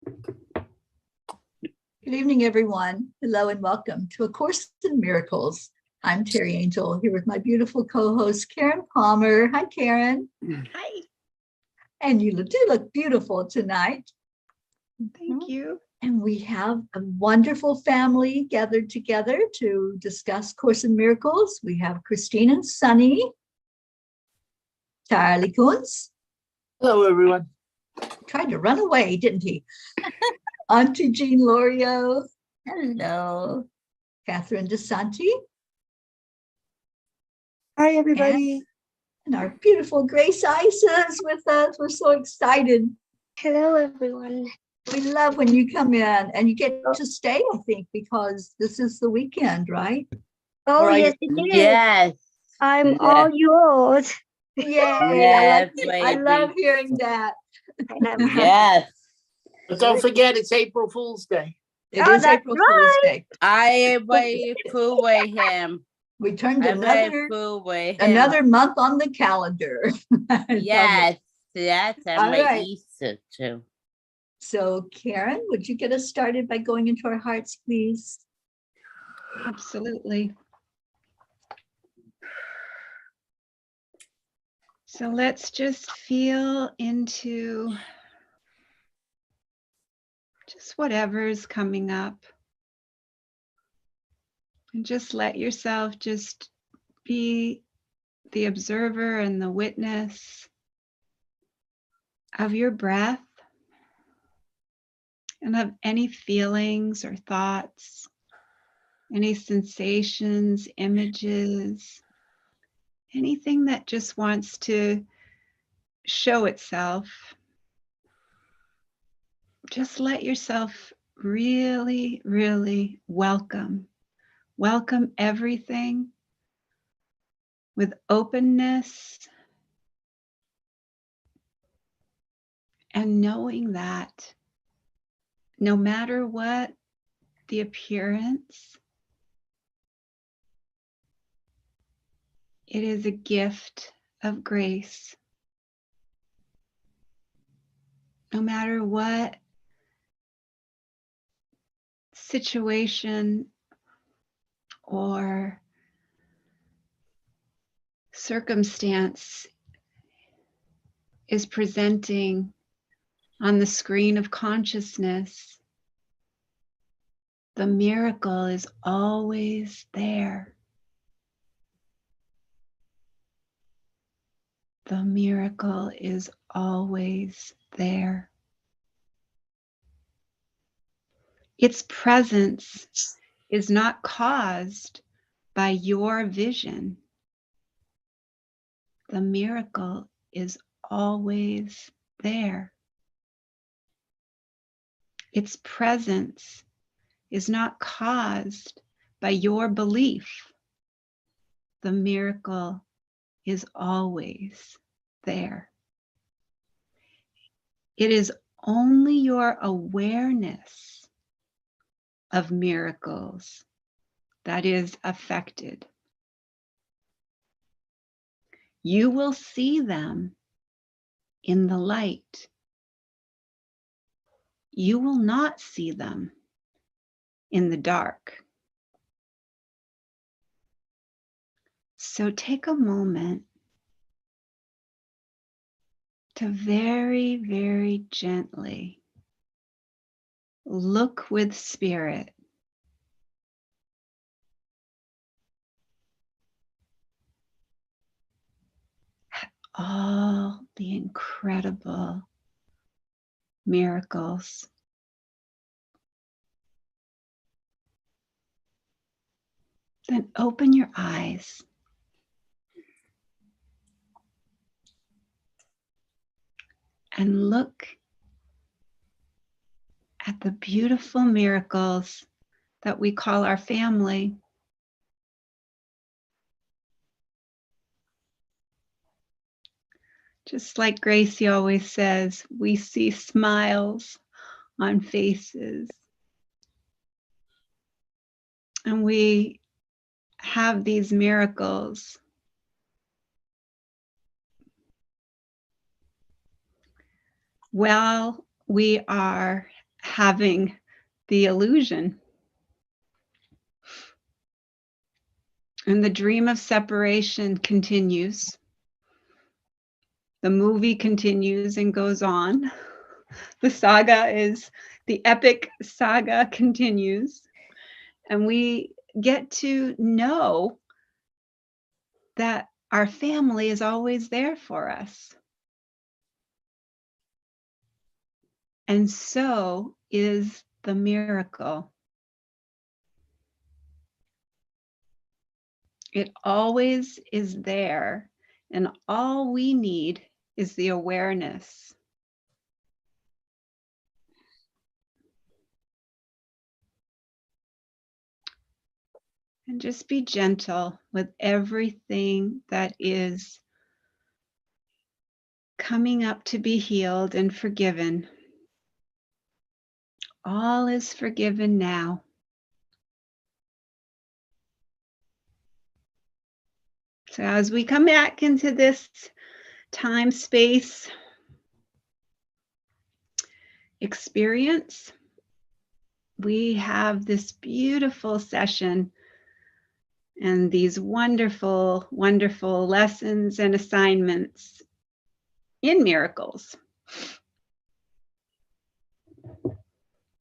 Good evening, everyone. Hello and welcome to A Course in Miracles. I'm Teri Angel here with my beautiful co-host, Karen Palmer. Hi, Karen. Hi. And you do look beautiful tonight. Thank you. And we have a wonderful family gathered together to discuss Course in Miracles. We have Christine and Sunny, Charlie Kunz. Hello, everyone. Tried to run away, didn't he? Auntie Jean Lorio. Hello. Catherine DeSanti. Hi, everybody. And our beautiful Grace Isa is with us. We're so excited. Hello, everyone. We love when you come in and you get to stay, I think, because this is the weekend, right? Oh, Right. yes, it is. Yes. I'm Yes. all yours. Yay. Yes, I love hearing that. And I'm happy. Yes. But don't forget, it's April Fool's Day. It Oh, is that's April Fool's Day. I will fool with him. We turned I will another fool with him. another month on the calendar. I love it. Yes. Yes. And All my right. Easter too. So, Karen, would you get us started by going into our hearts, please? Absolutely. So let's just feel into just whatever's coming up. And just let yourself just be the observer and the witness of your breath and of any feelings or thoughts, any sensations, images, anything that just wants to show itself. Just let yourself really, really welcome everything with openness and knowing that no matter what the appearance, it is a gift of grace. No matter what situation or circumstance is presenting on the screen of consciousness, the miracle is always there. The miracle is always there. Its presence is not caused by your vision. The miracle is always there. Its presence is not caused by your belief. The miracle is always there. It is only your awareness of miracles that is affected. You will see them in the light. You will not see them in the dark. So take a moment to very, very gently look with spirit at all the incredible miracles. Then open your eyes. And look at the beautiful miracles that we call our family. Just like Gracie always says, we see smiles on faces. And we have these miracles. While we are having the illusion. And the dream of separation continues. The movie continues and goes on. The epic saga continues. And we get to know that our family is always there for us. And so is the miracle. It always is there, and all we need is the awareness. And just be gentle with everything that is coming up to be healed and forgiven. All is forgiven now. So as we come back into this time, space experience, we have this beautiful session and these wonderful, wonderful lessons and assignments in miracles.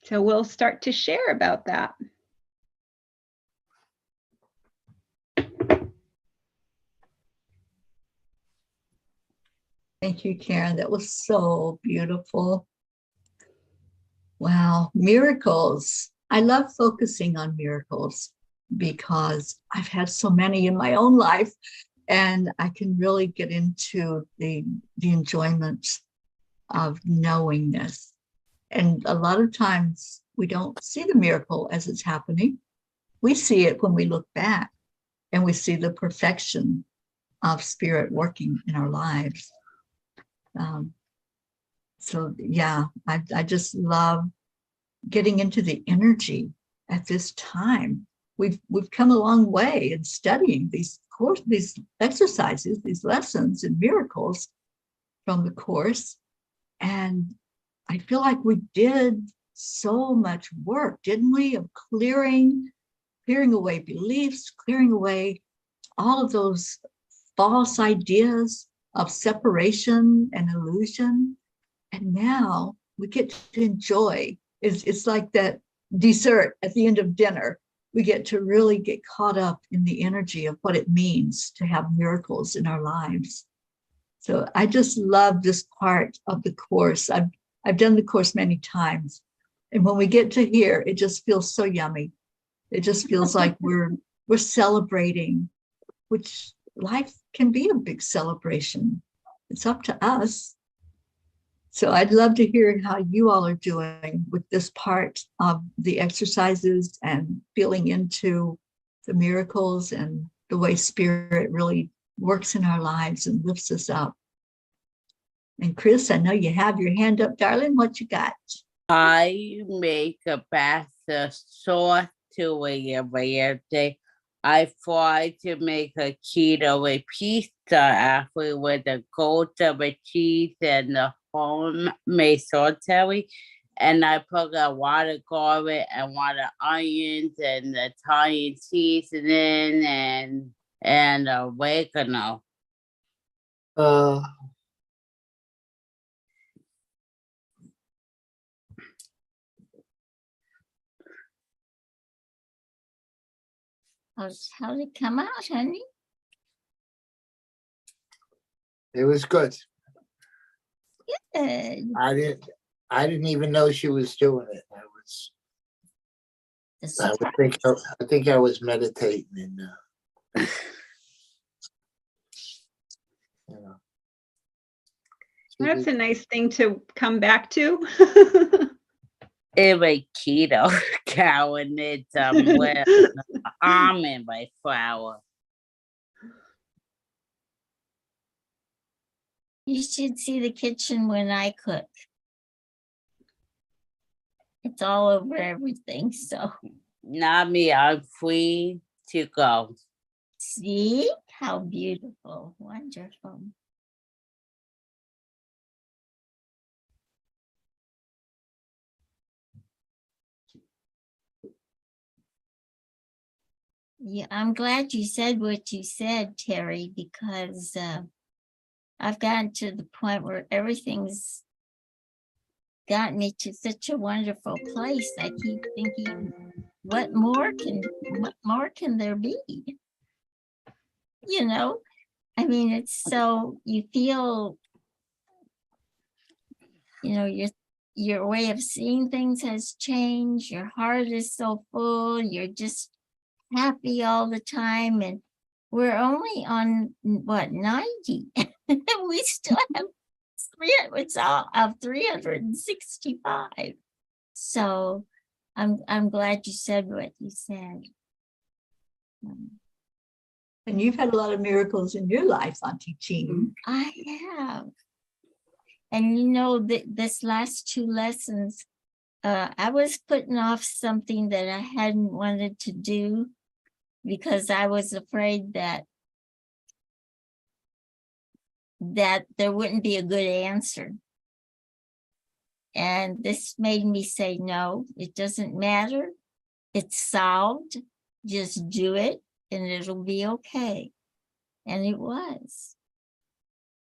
So we'll start to share about that. Thank you, Karen. That was so beautiful. Wow, miracles. I love focusing on miracles because I've had so many in my own life, and I can really get into the enjoyment of knowingness. And a lot of times we don't see the miracle as it's happening. We see it when we look back and we see the perfection of spirit working in our lives. So yeah, I just love getting into the energy at this time. We've come a long way in studying these exercises, these lessons and miracles from the Course. And I feel like we did so much work, didn't we, of clearing away beliefs, clearing away all of those false ideas of separation and illusion. And now we get to enjoy. It's like that dessert at the end of dinner. We get to really get caught up in the energy of what it means to have miracles in our lives. So I just love this part of the Course. I've done the Course many times. And when we get to here, it just feels so yummy. It just feels like we're celebrating, which life can be a big celebration. It's up to us. So I'd love to hear how you all are doing with this part of the exercises and feeling into the miracles and the way spirit really works in our lives and lifts us up. And Chris, I know you have your hand up, darling. What you got? I make a pasta sauce to a variety. I tried to make a keto pizza actually with a goat of a cheese and the homemade Teri. And I put a lot of garlic and a lot of onions and the Italian seasoning and oregano. How'd it come out, honey? It was good. Good. I didn't even know she was doing it. I think I was meditating and you know. That's a nice thing to come back to. It was keto cow and it's with almond by flour. You should see the kitchen when I cook. It's all over everything, so. Not me, I'm free to go. See how beautiful, wonderful. Yeah, I'm glad you said what you said, Terry, because I've gotten to the point where everything's got me to such a wonderful place. I keep thinking, what more can there be? You know, I mean, it's so you feel, you know, your way of seeing things has changed. Your heart is so full. You're just happy all the time. And we're only on what, 90? We still have it's all of 365. So I'm glad you said what you said. And you've had a lot of miracles in your life, Auntie Jean. I have. And you know, this last 2 lessons, I was putting off something that I hadn't wanted to do because I was afraid that there wouldn't be a good answer. And this made me say, no, it doesn't matter. It's solved. Just do it and it'll be okay. And it was.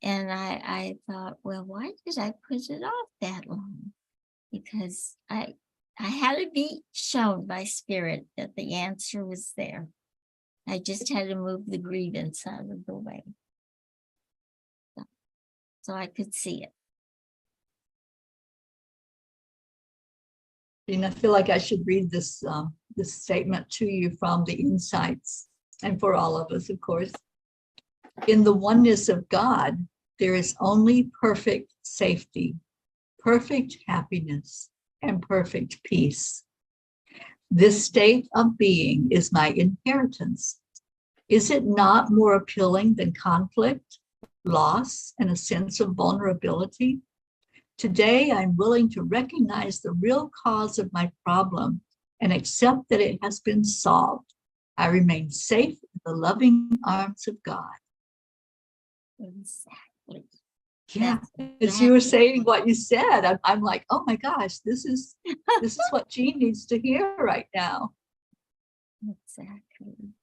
And I thought, well, why did I put it off that long? Because I had to be shown by spirit that the answer was there. I just had to move the grievance out of the way. So I could see it. And I feel like I should read this statement to you from the Insights, and for all of us, of course. In the oneness of God, there is only perfect safety, perfect happiness, and perfect peace. This state of being is my inheritance. Is it not more appealing than conflict, loss, and a sense of vulnerability? Today, I'm willing to recognize the real cause of my problem and accept that it has been solved. I remain safe in the loving arms of God. Exactly. Yeah, That's as you were exactly saying what you said, I'm like, oh my gosh, this is what Jean needs to hear right now. Exactly.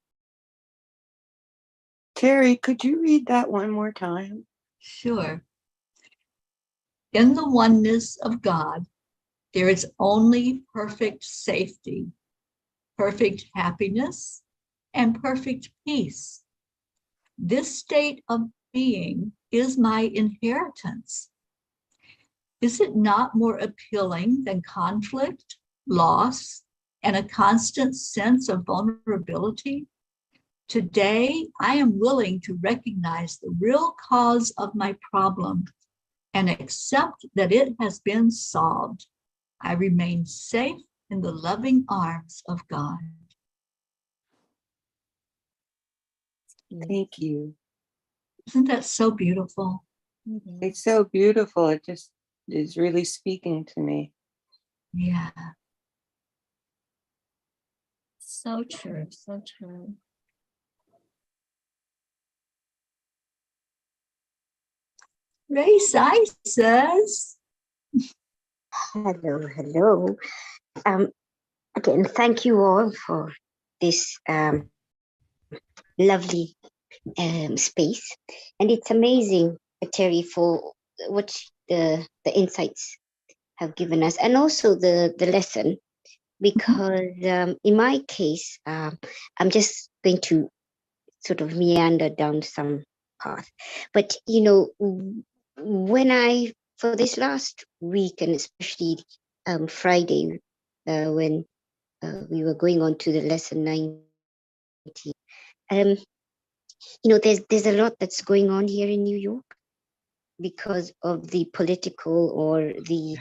Teri, could you read that one more time? Sure. In the oneness of God, there is only perfect safety, perfect happiness, and perfect peace. This state of being is my inheritance. Is it not more appealing than conflict, loss, and a constant sense of vulnerability? Today, I am willing to recognize the real cause of my problem and accept that it has been solved. I remain safe in the loving arms of God. Thank you. Isn't that so beautiful? It's so beautiful. It just is really speaking to me. Yeah. So true, so true. Ray says. Hello, hello. Again, thank you all for this lovely space. And it's amazing, Terry, for what the insights have given us, and also the lesson, because in my case, I'm just going to sort of meander down some path. But, you know, when for this last week, and especially Friday, when we were going on to the lesson 90, you know, there's a lot that's going on here in New York because of the political or the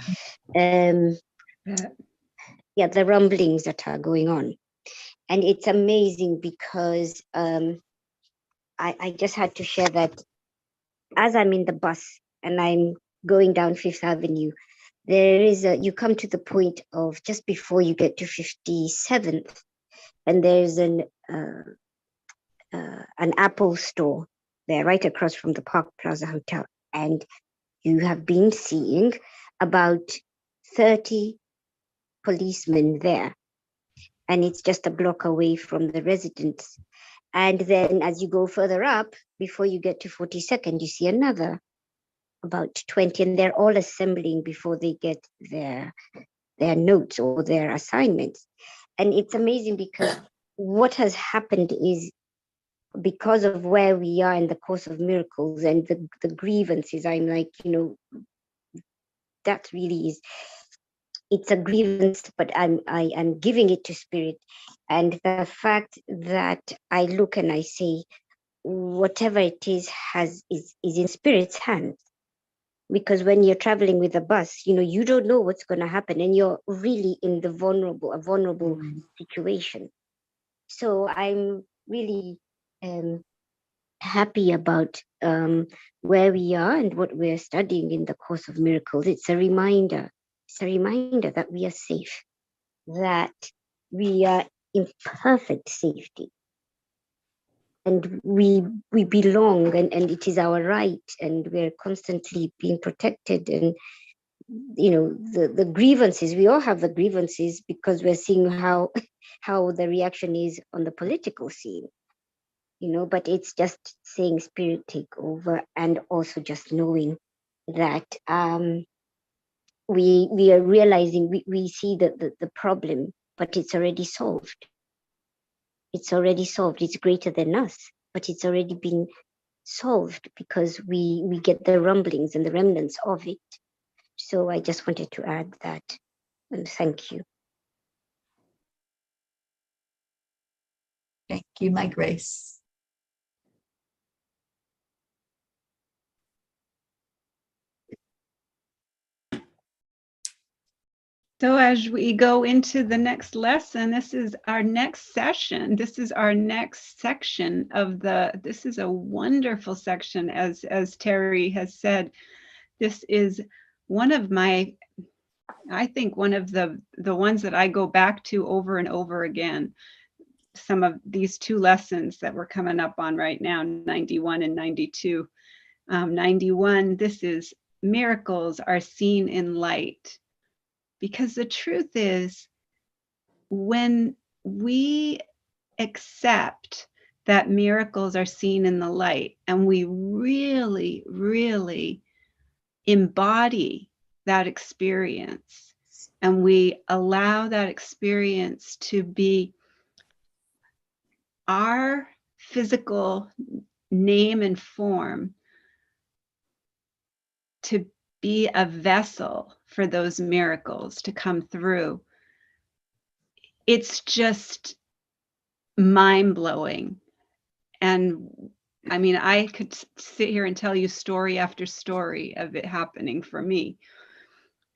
the rumblings that are going on. And it's amazing because I just had to share that as I'm in the bus and I'm going down Fifth Avenue, there is you come to the point of just before you get to 57th, and there's an Apple store there right across from the Park Plaza Hotel. And you have been seeing about 30 policemen there. and it's just a block away from the residence. And then as you go further up, before you get to 42nd, you see another about 20, and they're all assembling before they get their notes or their assignments. And it's amazing because what has happened is, because of where we are in the Course of Miracles and the grievances, I'm like, that really is, it's a grievance, but I'm giving it to Spirit. And the fact that I look and I say, whatever it is is in Spirit's hands. Because when you're traveling with a bus, you don't know what's going to happen, and you're really in a vulnerable situation. So I'm really happy about where we are and what we're studying in the Course of Miracles. It's a reminder. It's a reminder that we are safe, that we are in perfect safety, and we belong, and it is our right, and we're constantly being protected. And the grievances, we all have the grievances, because we're seeing how the reaction is on the political scene, but it's just saying, Spirit, take over, and also just knowing that we are realizing, we see the problem, but it's already solved. It's already solved. It's greater than us, but it's already been solved, because we get the rumblings and the remnants of it. So I just wanted to add that, and thank you. Thank you, my Grace. So as we go into the next lesson, this is our next session. This is our next section of this is a wonderful section, as Teri has said. This is one of my, I think one of the ones that I go back to over and over again. Some of these two lessons that we're coming up on right now, 91 and 92. 91, this is miracles are seen in light. Because the truth is, when we accept that miracles are seen in the light, and we really, really embody that experience, and we allow that experience to be our physical name and form, to be a vessel for those miracles to come through, it's just mind-blowing. And I mean, I could sit here and tell you story after story of it happening for me.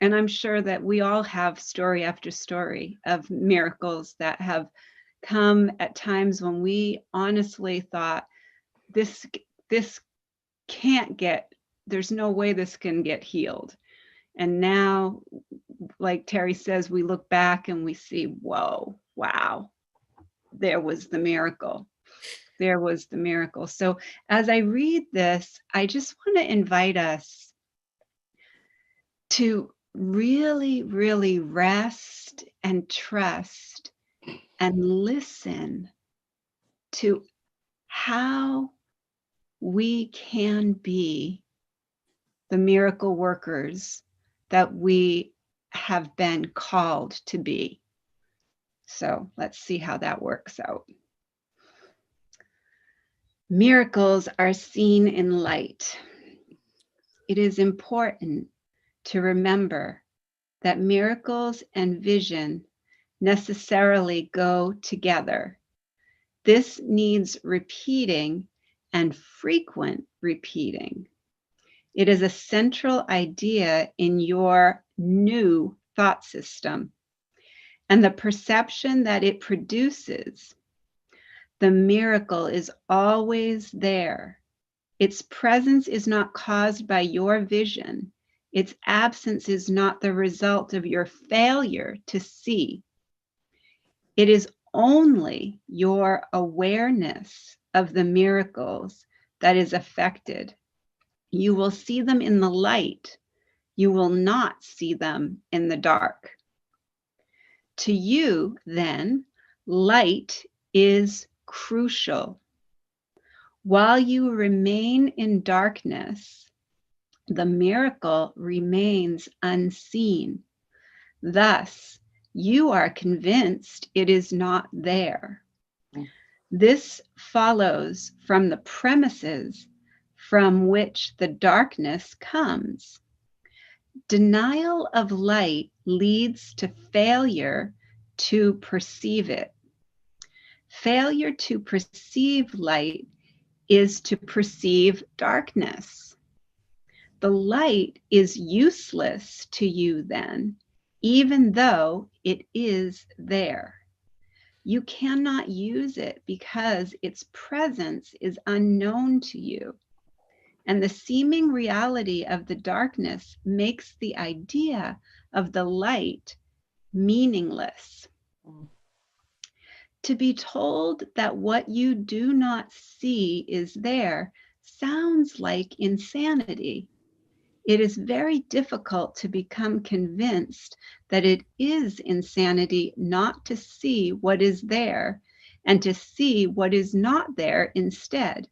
And I'm sure that we all have story after story of miracles that have come at times when we honestly thought, this can't get, there's no way this can get healed. And now, like Teri says, we look back and we see, whoa, wow, there was the miracle. There was the miracle. So as I read this, I just want to invite us to really, really rest and trust and listen to how we can be the miracle workers that we have been called to be. So let's see how that works out. Miracles are seen in light. It is important to remember that miracles and vision necessarily go together. This needs repeating and frequent repeating. It is a central idea in your new thought system and the perception that it produces. The miracle is always there. Its presence is not caused by your vision. Its absence is not the result of your failure to see. It is only your awareness of the miracles that is affected. You will see them in the light. You will not see them in the dark. To you, then, Light is crucial. While you remain in darkness, the miracle remains unseen. Thus, you are convinced it is not there. This follows from the premises from which the darkness comes. Denial of light leads to failure to perceive it. Failure to perceive light is to perceive darkness. The light is useless to you then, even though it is there. You cannot use it because its presence is unknown to you. And the seeming reality of the darkness makes the idea of the light meaningless. To be told that what you do not see is there sounds like insanity. It is very difficult to become convinced that it is insanity not to see what is there and to see what is not there instead.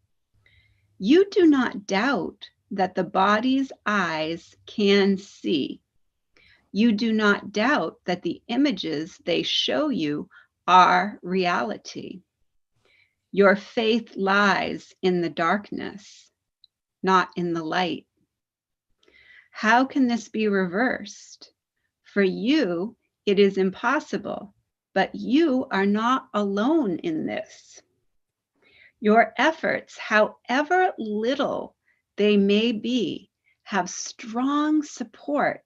You do not doubt that the body's eyes can see. You do not doubt that the images they show you are reality. Your faith lies in the darkness, not in the light. How can this be reversed? For you, it is impossible, but you are not alone in this. Your efforts, however little they may be, have strong support.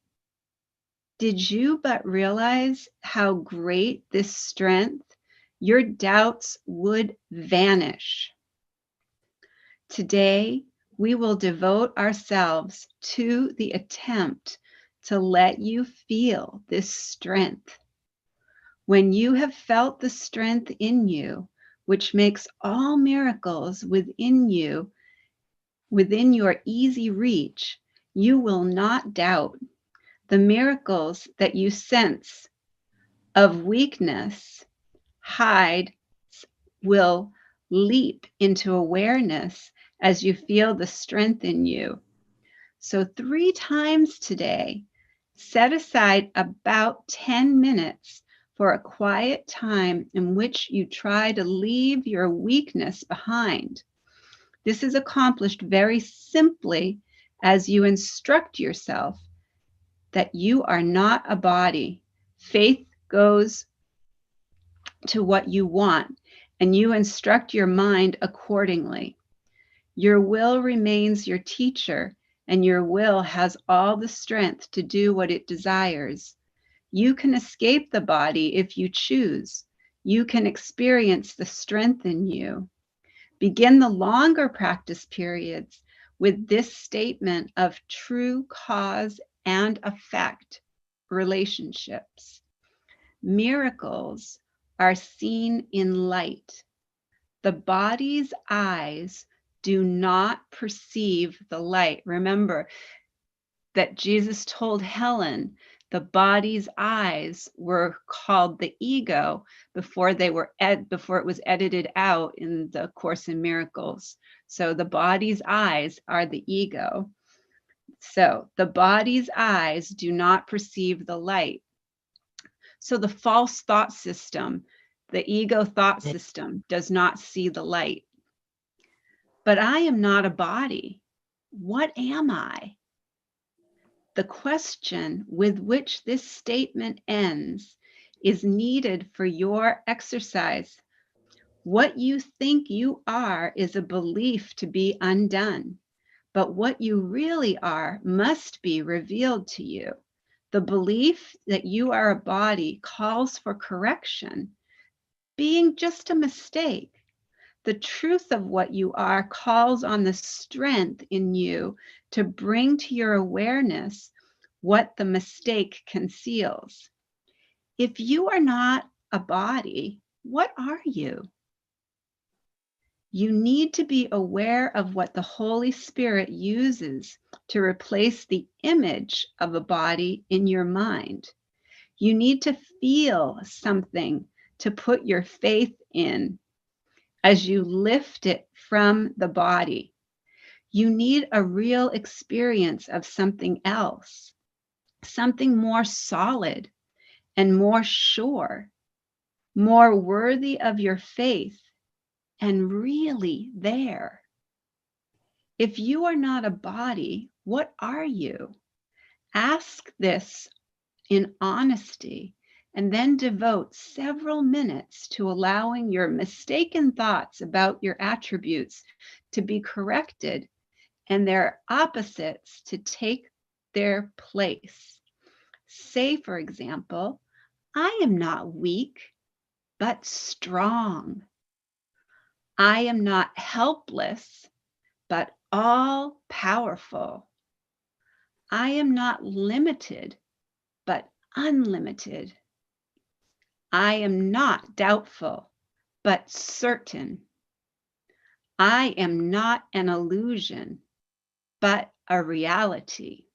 Did you but realize how great this strength, your doubts would vanish. Today, we will devote ourselves to the attempt to let you feel this strength. When you have felt the strength in you, which makes all miracles within you, within your easy reach, you will not doubt. The miracles that you sense of weakness hide will leap into awareness as you feel the strength in you. So 3 times today, set aside about 10 minutes for a quiet time in which you try to leave your weakness behind. This is accomplished very simply as you instruct yourself that you are not a body. Faith goes to what you want, and you instruct your mind accordingly. Your will remains your teacher, and your will has all the strength to do what it desires. You can escape the body if you choose. You can experience the strength in you. Begin the longer practice periods with this statement of true cause and effect relationships. Miracles are seen in light. The body's eyes do not perceive the light. Remember that Jesus told Helen the body's eyes were called the ego before it was edited out in the Course in Miracles. So the body's eyes are the ego. So the body's eyes do not perceive the light. So the false thought system, the ego thought system, does not see the light. But I am not a body. What am I? The question with which this statement ends is needed for your exercise. What you think you are is a belief to be undone, but what you really are must be revealed to you. The belief that you are a body calls for correction, being just a mistake. The truth of what you are calls on the strength in you to bring to your awareness what the mistake conceals. If you are not a body, what are you? You need to be aware of what the Holy Spirit uses to replace the image of a body in your mind. You need to feel something to put your faith in as you lift it from the body. You need a real experience of something else, something more solid and more sure, more worthy of your faith and really there. If you are not a body, what are you? Ask this in honesty, and then devote several minutes to allowing your mistaken thoughts about your attributes to be corrected and their opposites to take their place. Say, for example, I am not weak, but strong. I am not helpless, but all powerful. I am not limited, but unlimited. I am not doubtful, but certain. I am not an illusion, but a reality.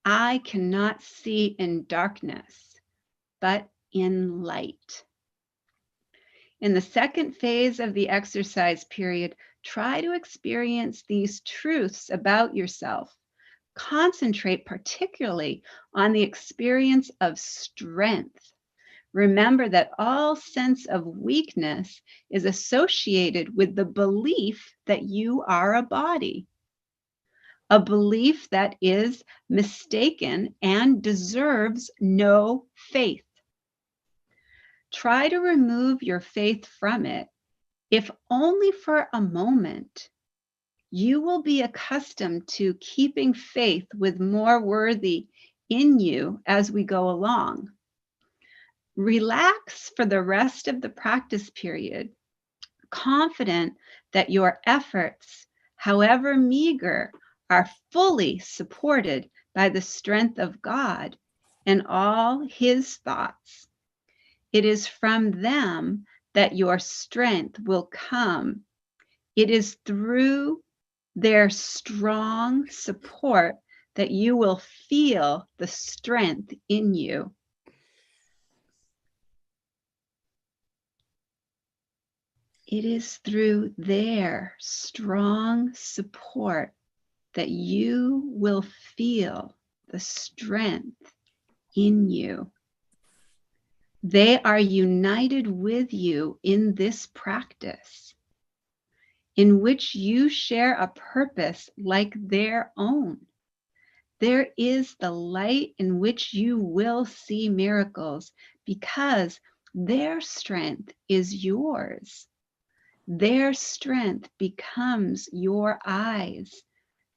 I cannot see in darkness, but in light. In the second phase of the exercise period, try to experience these truths about yourself. Concentrate particularly on the experience of strength. Remember that all sense of weakness is associated with the belief that you are a body, a belief that is mistaken and deserves no faith. Try to remove your faith from it, if only for a moment. You will be accustomed to keeping faith with more worthy in you as we go along. Relax for the rest of the practice period, confident that your efforts, however meager, are fully supported by the strength of God and all His thoughts. It is from them that your strength will come. It is through their strong support that you will feel the strength in you. It is through their strong support that you will feel the strength in you. They are united with you in this practice, in which you share a purpose like their own. There is the light in which you will see miracles because their strength is yours. Their strength becomes your eyes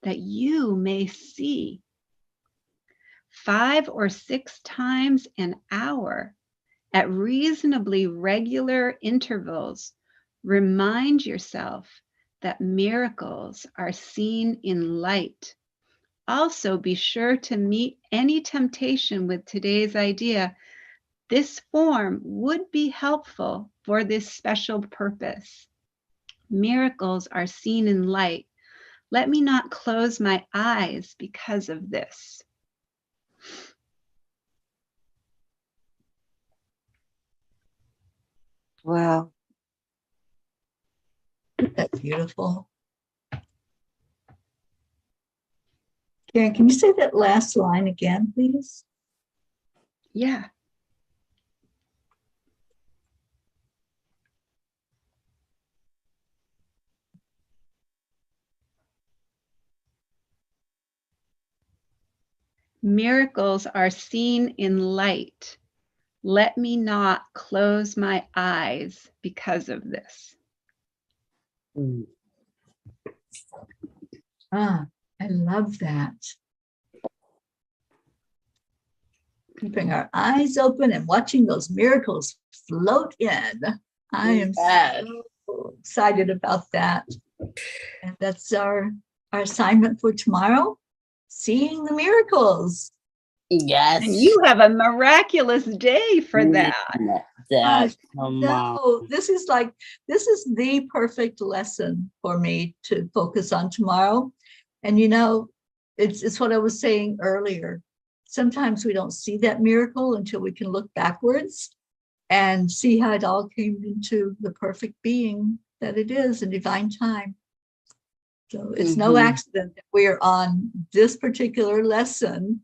that you may see. 5 or 6 times an hour at reasonably regular intervals, remind yourself that miracles are seen in light. Also, be sure to meet any temptation with today's idea. This form would be helpful for this special purpose. Miracles are seen in light. Let me not close my eyes because of this. Wow. That's beautiful. Karen, can you say that last line again, please? Yeah. Miracles are seen in light. Let me not close my eyes because of this. Ah, I love that. Keeping our eyes open and watching those miracles float in. I am Yes. so excited about that. And that's our assignment for tomorrow, seeing the miracles. Yes. And you have a miraculous day for that. That's No, this is the perfect lesson for me to focus on tomorrow. And it's what I was saying earlier. Sometimes we don't see that miracle until we can look backwards. and see how it all came into the perfect being that it is in divine time. So it's no accident that we're on this particular lesson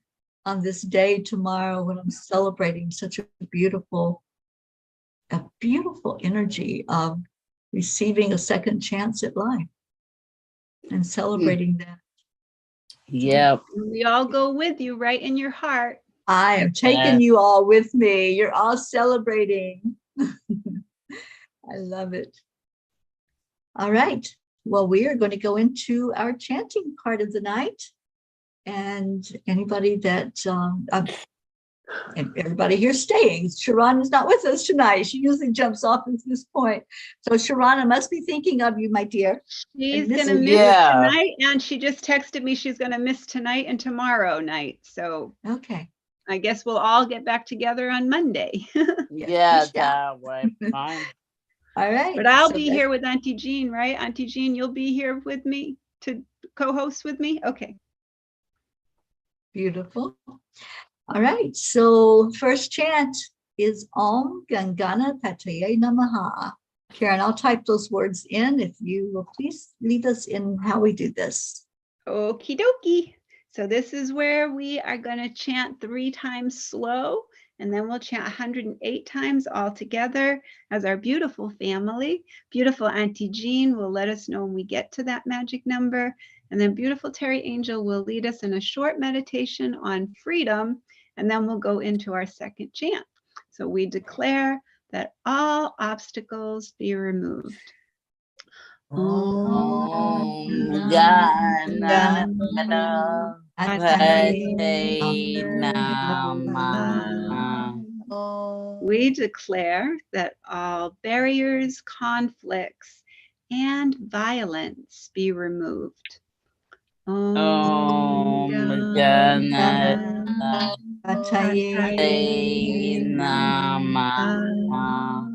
on this day tomorrow when I'm celebrating such a beautiful energy of receiving a second chance at life and celebrating that. Yep. We all go with you right in your heart. I am taking you all with me. You're all celebrating. I love it. All right. Well, we are going to go into our chanting part of the night. And anybody that, everybody here staying. Sharon is not with us tonight. She usually jumps off at this point. So Sharon, I must be thinking of you, my dear. She's miss going to you. miss tonight, and she just texted me she's going to miss tonight and tomorrow night. So Okay. I guess we'll all get back together on Monday. Yeah, that way. Fine. All right. But I'll So be that- here with Auntie Jean, right? Auntie Jean, you'll be here with me to co-host with me? Okay. Beautiful. All right. So first chant is Om Gam Ganapataye Namaha. Karen, I'll type those words in if you will please lead us in how we do this. Okie dokie. So this is where we are going to chant 3 times slow, and then we'll chant 108 times all together as our beautiful family. Beautiful Auntie Jean will let us know when we get to that magic number. And then beautiful Teri Angel will lead us in a short meditation on freedom, and then we'll go into our second chant. So we declare that all obstacles be removed. Om Ganapataye Namaha. We declare that all barriers, conflicts, and violence be removed. Om Ganapataye Namaha.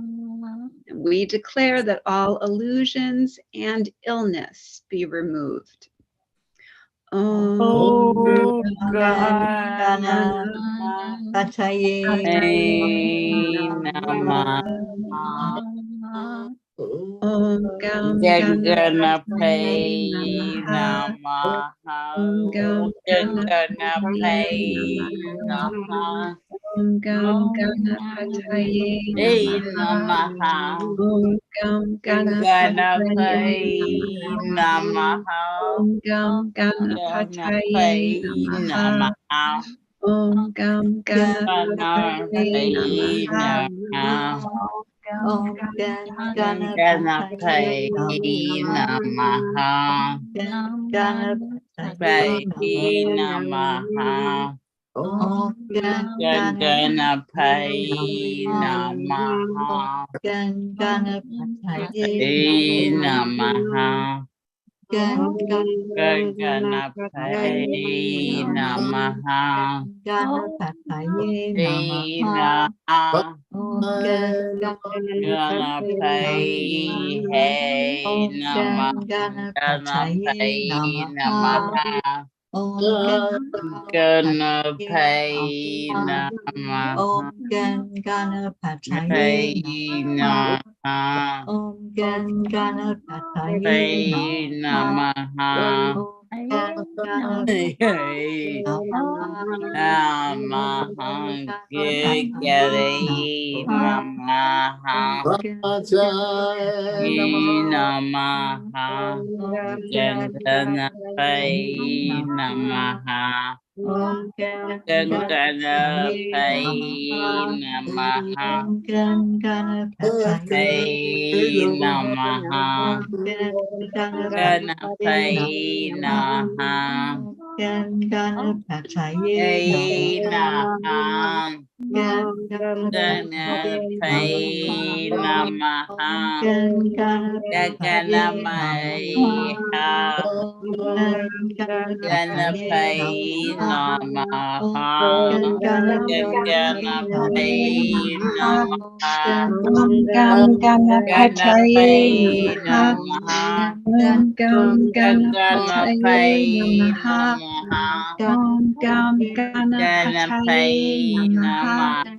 We declare that all illusions and illness be removed. Om Ganapataye Namaha. Om Gam Ganapataye Namaha. Namaha. Om Gam Ganapataye Namaha. Om Gam Ganapataye Namaha. Om Gam Ganapataye Namaha. Om Gam Ganapataye Namaha. Om Gam Ganapataye Namaha. Om Ganapataye Namaha. Ganapataye Namaha. Ganapataye Namaha. Ganapataye Namaha. Ganapataye Namaha. Ganapataye Namaha. Ganapataye Namaha. Om Ganapataye Namaha. Om Ganapataye Namaha. Namaha. Gigare Namaha. Namaha. Ganapataye Namaha. Ganapataye Namaha. Ganapataye Namaha. Ganapataye Namaha. Ganapataye Namaha. Ganapataye Namaha. Ganapataye Namaha. Ganapataye Namaha. Om Gam Ganapataye Namaha. Om Gam Ganapataye Namaha. Om Gam Ganapataye Namaha.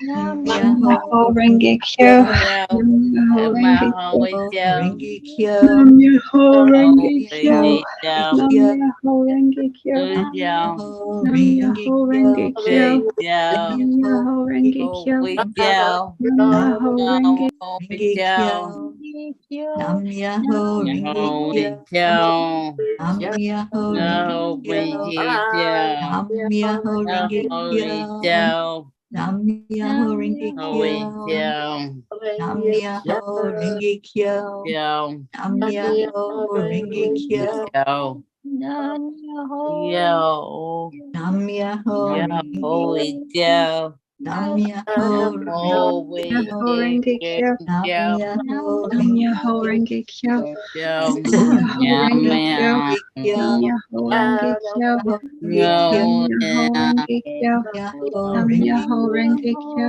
Nam Myoho Myoho Renge Kyo. Nam Myoho Renge Kyo. Renge Kyo. Nam Myoho Renge Kyo. Nam Nam Myoho Renge Kyo. Myoho Nam Renge Myoho Renge Kyo. Kyo. Nam Myoho Renge Kyo. Nam Myoho Renge Renge Kyo. Nam Myoho Renge Kyo. Nam Myoho Renge Kyo. Nam Myoho Renge Kyo. Nam Myoho Renge Kyo. Nam Myoho Renge Kyo. Nam Myoho Renge Kyo. Nam Nam Myoho Renge Yo, Nam Myoho Renge Myoho Renge Kyo. Nam Myoho Nam Renge Myoho Renge Kyo. yo, Nam Myoho Nam Renge Myoho Kyo. Renge Nam Kyo. Myoho Renge Kyo. yo, Nam Myoho Renge Kyo. Myoho Nam Renge Myoho Renge Kyo. Nam yo, Nam Myoho Myoho Renge Kyo.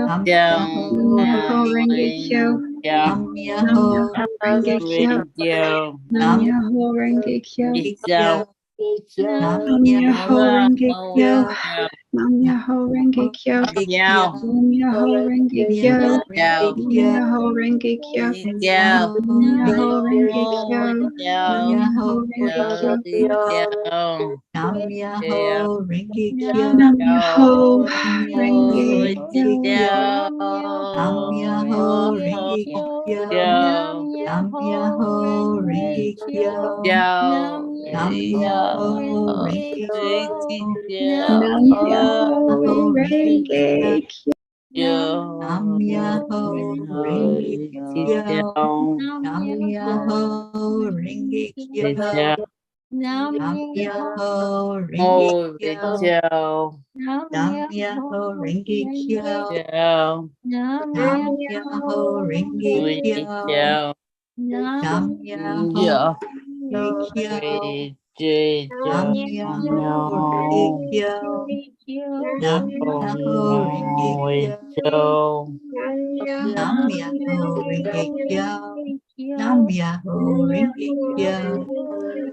yo, Nam Nam Myoho Myoho Renge Kyo. yo, Nam Nam Myoho Renge Kyo. Kyo. Nam Nam Myoho Myoho Renge Kyo. Kyo. Nam Myoho Renge Kyo. Kyo. Nam Myoho Renge Kyo. Myoho Renge Nam Kyo. Myoho Renge Kyo. Myoho Nam Myoho Renge Renge Kyo. Kyo. Nam Myoho Myoho Renge Kyo. Renge Kyo. Nam Myoho Renge Kyo. Nam Myoho Nam Renge Myoho Renge Kyo. Kyo. Nam Myoho Renge Kyo. Nam Myoho Renge Kyo. Nam Myoho Renge Kyo. Nam Myoho Myoho Renge Kyo. Renge Kyo. Nam Myoho Renge Kyo. Nam Myoho Renge Kyo. Nam Myoho Renge Kyo. Nam Myoho Renge Kyo. Nam Myoho Renge Kyo. Nam Myoho Renge Kyo. Nam Myoho Renge Kyo. Nam Myoho Renge Kyo. Nam Myoho Renge Kyo.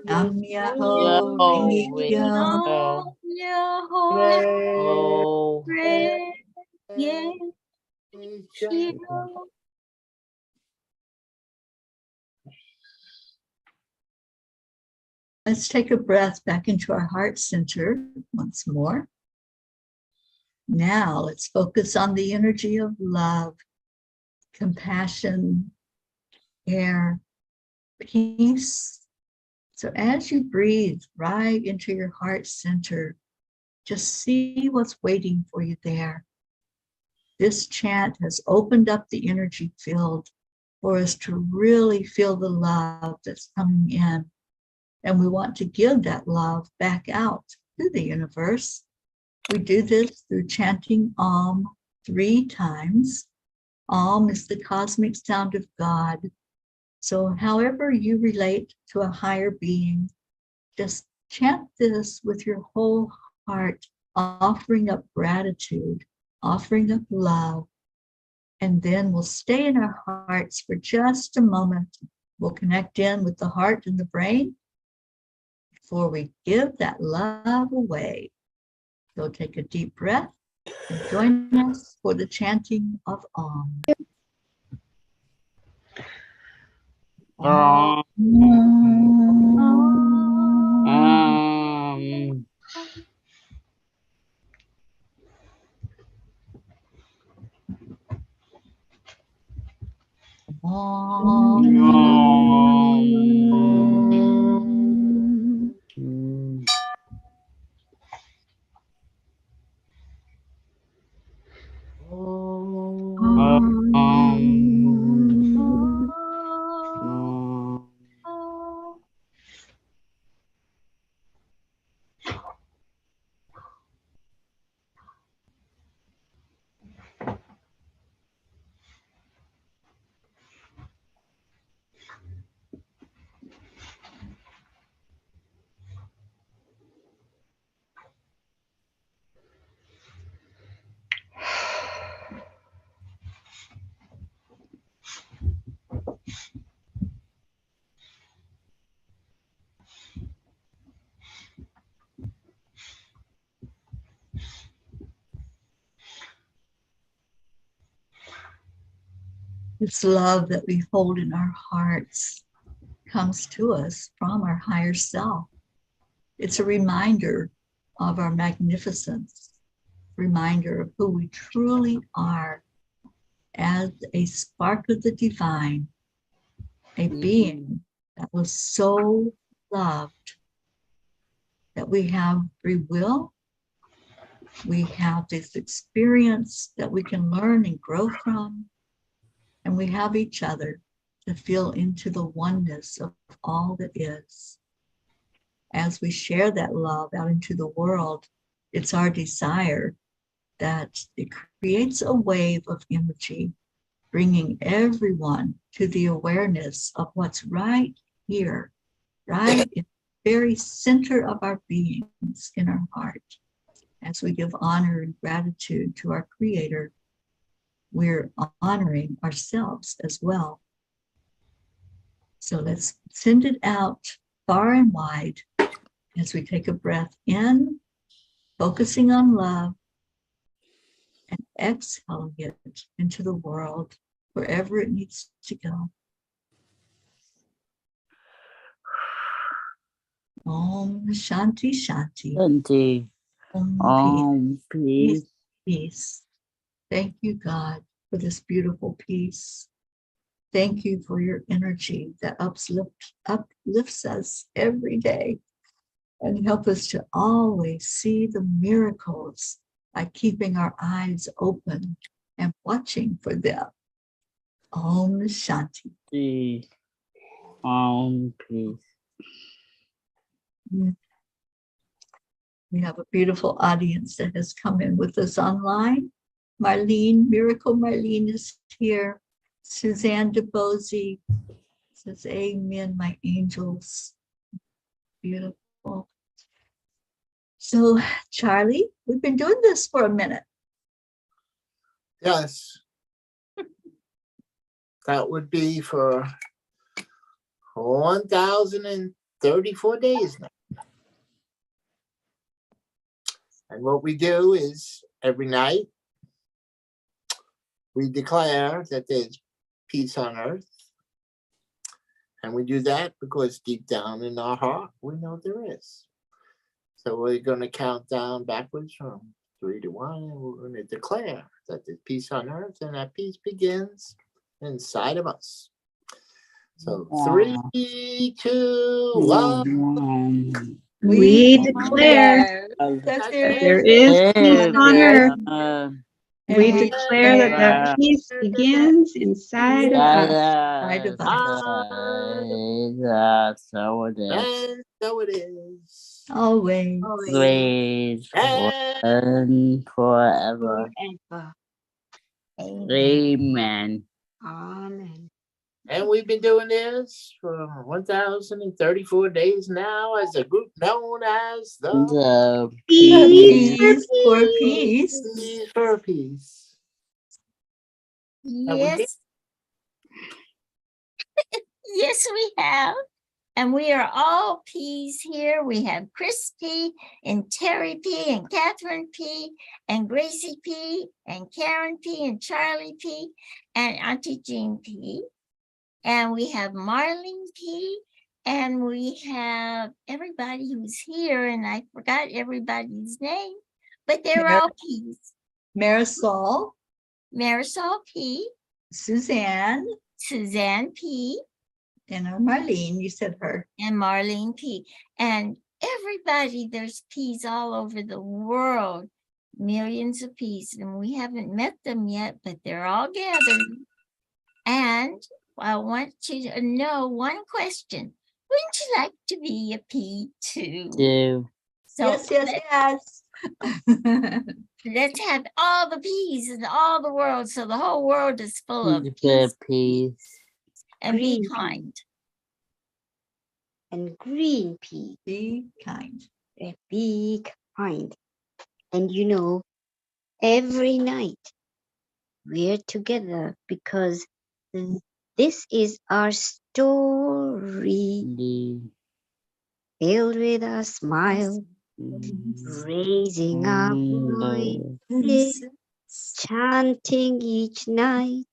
Nam Myoho Renge Kyo. Nam Myoho Renge Kyo. Let's take a breath back into our heart center once more. Now let's focus on the energy of love, compassion, care, peace. So as you breathe right into your heart center, just see what's waiting for you there. This chant has opened up the energy field for us to really feel the love that's coming in. And we want to give that love back out to the universe. We do this through chanting Om 3 times. Om is the cosmic sound of God. So however you relate to a higher being, just chant this with your whole heart, offering up gratitude, offering up love. And then we'll stay in our hearts for just a moment. We'll connect in with the heart and the brain before we give that love away. So take a deep breath and join us for the chanting of Om. Om. This love that we hold in our hearts comes to us from our higher self. It's a reminder of our magnificence, reminder of who we truly are as a spark of the divine, a being that was so loved that we have free will. We have this experience that we can learn and grow from, and we have each other to feel into the oneness of all that is. As we share that love out into the world, it's our desire that it creates a wave of energy, bringing everyone to the awareness of what's right here, right in the very center of our beings, in our heart. As we give honor and gratitude to our Creator, we're honoring ourselves as well. So let's send it out far and wide as we take a breath in, focusing on love, and exhaling it into the world, wherever it needs to go. Om Shanti Shanti. Chanting. Om peace. Peace. Peace. Thank you, God, for this beautiful peace. Thank you for your energy that uplifts us every day and help us to always see the miracles by keeping our eyes open and watching for them. Om Shanti. Peace. Peace. We have a beautiful audience that has come in with us online. Marlene, Miracle Marlene is here. Suzanne DeBozy says, amen, my angels. Beautiful. So, Charlie, we've been doing this for a minute. Yes. That would be for 1,034 days now. And what we do is every night we declare that there's peace on earth. And we do that because deep down in our heart, we know there is. So we're going to count down backwards from 3 to 1, and we're going to declare that there's peace on earth, and that peace begins inside of us. So 3, 2, 1. We declare that there is peace on earth. We And declare that that peace begins inside of us. inside of us. So it is. And so it is. Always. Praise and forever. Amen. Amen. And we've been doing this for 1,034 days now as a group known as The Peace for peace. Peace for Peace. Yes. Yes, we have. And we are all P's here. We have Chris P. and Teri P. and Catherine P. and Gracie P. and Karen P. and Charlie P. and Auntie Jean P. And we have Marlene P. And we have everybody who's here. And I forgot everybody's name, but they're all P's. Marisol, Marisol P. Suzanne, Suzanne P. and Marlene, you said her. and Marlene P. And everybody, there's P's all over the world, millions of P's, and we haven't met them yet, but they're all gathered. And I want you to know one question. Wouldn't you like to be a P too? So Yes. let's have all the P's in all the world, so the whole world is full of peace. And be Green. kind. And green pea. Be kind. Be kind. And you know, every night we're together because this is our story, filled with a smile, raising our voices chanting each night.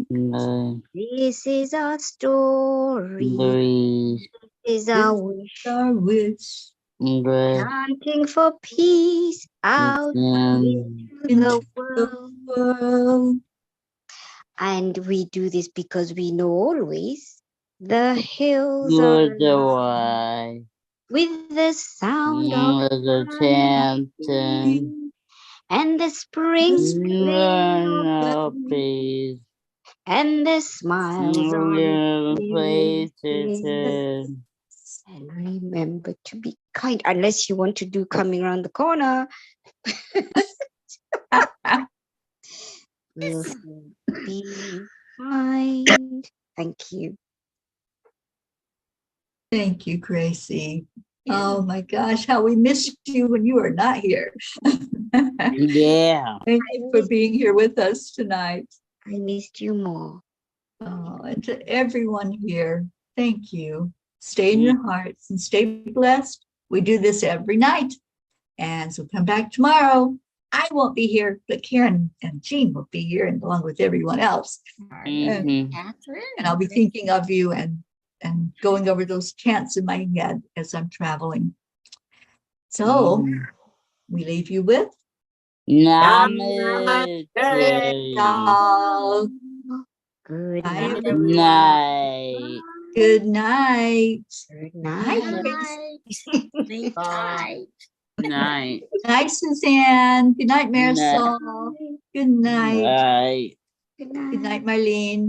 the This is our story. breeze, This is our wish. Our wish the Chanting for peace out and in the into the world. world. And we do this because we know always the hills good are the alive way, with the sound of the chanting, and the sprinkling no of peace, and the smiles on places, faces. And remember to be kind, unless you want to do coming around the corner. Be kind. Thank you. Thank you, Gracie. Oh my gosh, how we missed you when you are not here. yeah. Thank you for being here with us tonight. I missed you more. Oh, and to everyone here, thank you. Stay in your hearts and stay blessed. We do this every night. And so come back tomorrow. I won't be here, but Karen and Jean will be here and along with everyone else. Mhm. Catherine. And I'll be thinking of you and going over those chants in my head as I'm traveling. So we leave you with Namaste. y'all. Good Bye, night. everyone. Night. Good night. Good Night, night. Grace. Sleep tight. Night. Good night, Suzanne. Good night, Night. Marisol. Good night. Night. Good night. Good night, Marlene.